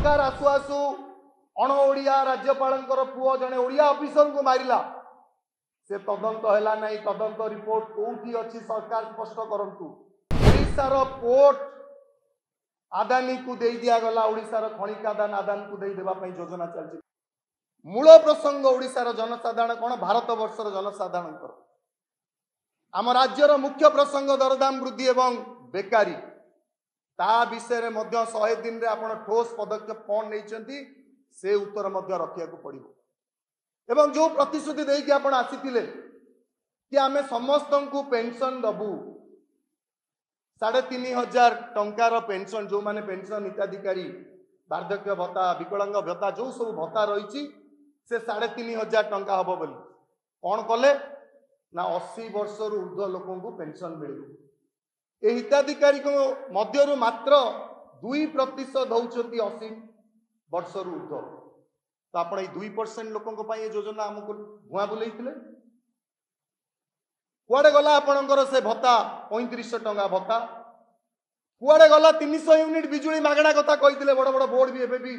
सरकार आसु आसु अण ओडिया राज्यपाल पुओ जड़े ओडिया ऑफिसर को मारिला से तदंत है ना तदंत रिपोर्ट कौटी अच्छी सरकार स्पष्ट करंतु ओडिशार पोर्ट आदानी को दे दिया गला ओडिशार खनिक आदान आदान को दे देबा पई योजना चलछि मूल प्रसंग ओडिशार जनसाधारण कौन भारत वर्षर जनसाधारण आम राज्यर मुख्य प्रसंग दरदाम वृद्धि एवं बेकारी ता विषय में 100 दिन रे आपण ठोस पदक्षेप कौन नहीं से उत्तर रखा पड़ो एवं जो प्रतिश्रुति देकी आपण आसीथिले कि आमे समस्त को पेंशन दबू 3500 टंकार पेंशन जो माने पेंशन हिताधिकारी वार्धक्य भत्ता विकलांग भत्ता जो सब भत्ता रही से 3500 टंका हम बोली कौन कले ना 80 वर्ष ऊर्ध्व लोकों को पेंशन मिले ये हिताधिकारी को मध्यरु मात्र 2% दौरान 80 वर्ष ऊर्ध्व तो आप 2% लोकों ये योजना आमको भुआ बुले कुआडे गला आपणकर से भत्ता 3500 टंका भत्ता कुआडे गला 300 यूनिट बिजुली मागणा कथा कही बड़ बड़ बोर्ड भी एबे भी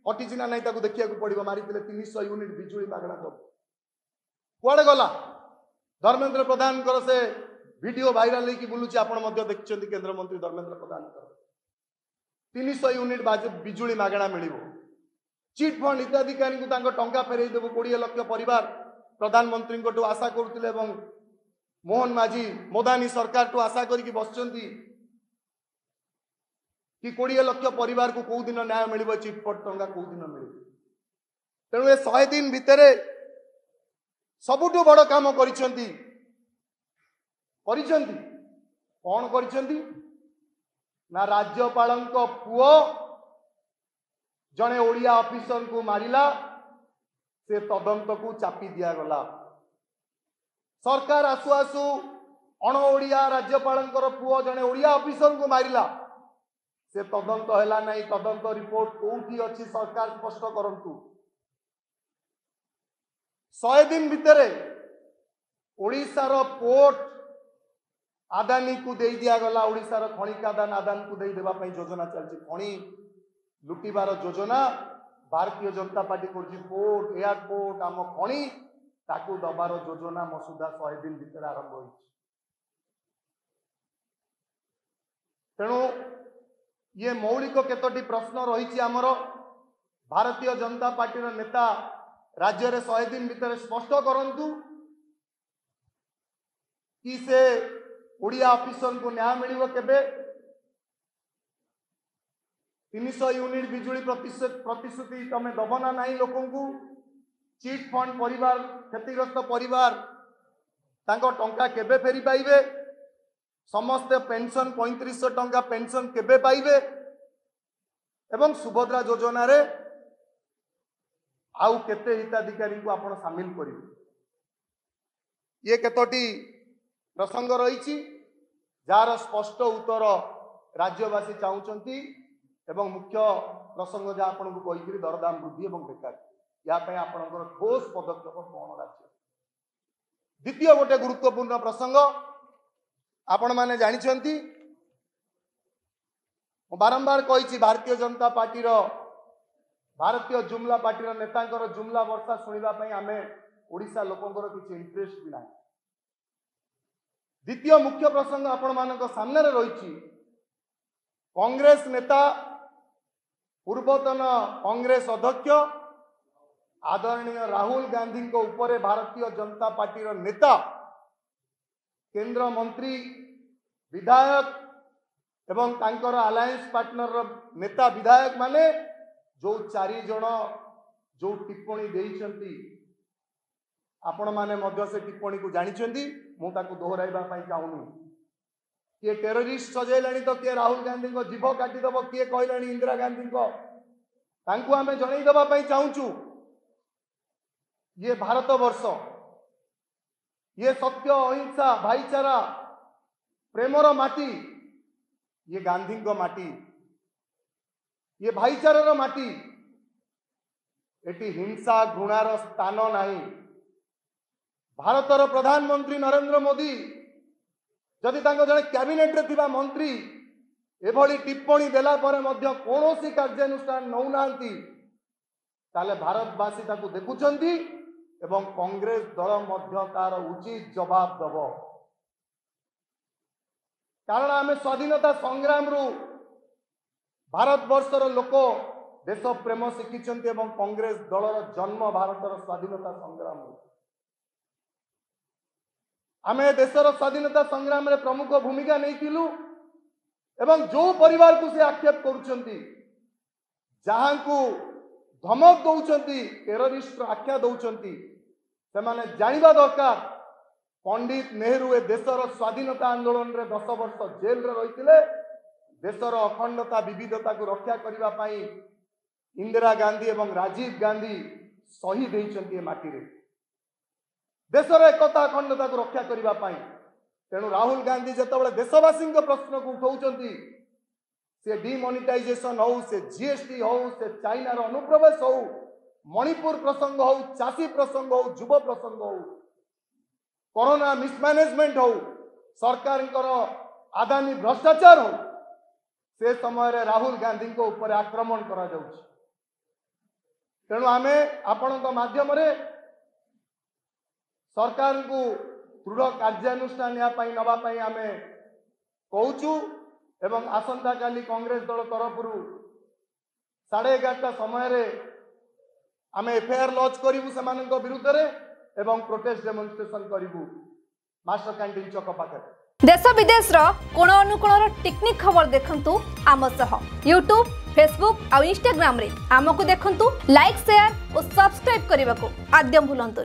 हटिची ना नहीं देखा पड़ो मारी 300 यूनिट बिजुली मागणा कुआडे गला धर्मेंद्र प्रधान से वीडियो वायरल होगी बुलूची आपण देखते केंद्र मंत्री धर्मेंद्र प्रधान 300 यूनिट बिजुली मागणा मिल चिट फंड हिताधिकारी को टंका फेरई देव 20 लाख परिवार प्रधानमंत्री आशा करुले मोहन माझी मोदानी सरकार टू आशा करके बसचंती कि 20 लाख परिवार को कौ दिन न्याय मिल चिट फंड टंका कौ दिन मिल तेणु ए 100 दिन भितर सबुठु बड़ काम करिसेंती कौन करिसेंती ना राज्यपाल पुओ जड़े ओडिया ऑफिसर को मारिला से तदंत को चापी दिया गला सरकार आसु आसु अण ओडिया राज्यपाल पुओ जड़े ओडिया ऑफिसर को मारिला से तदंत है ना तदंत रिपोर्ट कौटी अच्छी सरकार स्पष्ट करंतु 100 दिन भितर ओडिशार पोर्ट आदानी को दे दिया गला ओडिशार खनिक आदान आदान को दे देबा पई योजना चलछि खनि लुटिबार योजना भारतीय जनता पार्टी करछि पोर्ट एयरपोर्ट आम खनि ताकू दबार योजना मसुदा 100 दिन भितर आरंभ होई तेणु ये मौलिक केतोटी प्रश्न रही आमर भारतीय जनता पार्टी नेता राज्य रे 100 दिन भितर स्पष्ट करंतु कि से ओडिया ऑफिसर को न्याय मिलिबो केबे 300 यूनिट बिजुली प्रतिश्रुति तमे दबना नहीं लोकों को चिट फंड परिवार क्षतिग्रस्त परिवार तांको टंका केबे फेरी पाइबे समस्त पेंशन 3500 टंका पेंशन केबे पाइबे एवं सुभद्रा योजना रे आउ केते हिताधिकारी को आपण शामिल करिवे ये केतोटी प्रसंग रही जार स्पष्ट उत्तर राज्यवासी चाहूँगी एवं मुख्य प्रसंग जहाँ आपन को कही दरदाम वृद्धि और बेकारी या आपंकर ठोस पदक्षेप कौन राज्य द्वितीय गोटे गुरुत्वपूर्ण प्रसंग आपण मैंने जानते बारंबार कही भारतीय जनता पार्टी भारतीय जुमला पार्टी नेता जुमला वर्षा शुणापी आम ओडिशा लोकंर किसी इंटरेस्ट भी ना द्वितीय मुख्य प्रसंग आपण मान सामने रही कांग्रेस नेता पूर्वतन कांग्रेस अध्यक्ष आदरणीय राहुल गांधी को ऊपर भारतीय जनता पार्टी नेता केंद्र मंत्री विधायक एवं तांकर अलायंस पार्टनर नेता विधायक माने जो 4 जन जो टिप्पणी देइछंती आपण माने मध्य से टिप्पणी को जानिछंती मु ताकू दोहराइबा पई चाहुनी किए टेररिस्ट सजेलाणी तो किए राहुल गांधी को जीभ काटिदेव किए कहलाणी इंदिरा गांधी को तांकू आमे जणैदेबा पई चाहूचु ये भारत वर्ष ये सत्य अहिंसा भाईचारा प्रेमर माटी ये गांधी को माटी ये भाईचारार माटी एटी हिंसा घृणार स्थान नहीं भारतर प्रधानमंत्री नरेंद्र मोदी जदि जड़े कैबिनेट रे थिबा मंत्री एभली टिप्पणी देला परे मध्य कौनसी कार्यानुष्ठान नौनांती ताले भारतवासी ताकू देखुचंती एवं कांग्रेस दल मध्य तार उचित जवाब दब कारण आम स्वाधीनता संग्राम रु भारत वर्षर लोक देश प्रेम शिखिंट एवं कांग्रेस दलर जन्म भारतर स्वाधीनता संग्राम आमे देशर स्वाधीनता संग्राम रे प्रमुख भूमिका नहीं एवं जो परिवार को से आक्षेप करुचंती जहां को धमक दौचंती टेररिस्ट आख्या दौचंती से माने जानिबा दरकार पंडित नेहरू ए देशर स्वाधीनता आंदोलन रे 10 वर्ष जेल रे रहिथिले देशर अखंडता विविधता को रक्षा करबा पई इंदिरा गांधी एवं राजीव गांधी शहीद होइचंती माटी रे देशर एकता अखंडता को रक्षा करबा पई तेणु राहुल गांधी जितेबाला देशवासी प्रश्न को उठाउचंती से डिमोनिटाइजेशन हो से जीएसटी हो से चाइनार अनुप्रवेश हो मणिपुर प्रसंग हो चाषी प्रसंग हो युव प्रसंग हो कोरोना मिसमैनेजमेंट हो सरकार आदानी भ्रष्टाचार हो से समय राहुल गांधी को ऊपर आक्रमण करा जाउछि तेणु आमे आपणक माध्यम रे सरकार को दृढ़ कार्यानुष्ठान या नवा आमे कहूचु एवं आसंता काली कांग्रेस दल तरफ 11:30 समय आमे एफआईआर लॉन्च करिवु सेमानक विरुद्ध रे एवं प्रोटेस्ट डेमोन्स्ट्रेशन करिवु मास्टर कैंटीन चौक पाखे देश विदेश रो कोण अनुकोण टेक्निक खबर देखंतु आम सह यूट्यूब फेसबुक और इंस्टाग्राम रे आमको देखंतु लाइक शेयर और सब्सक्राइब करने को आद्यम भूलंतुनी।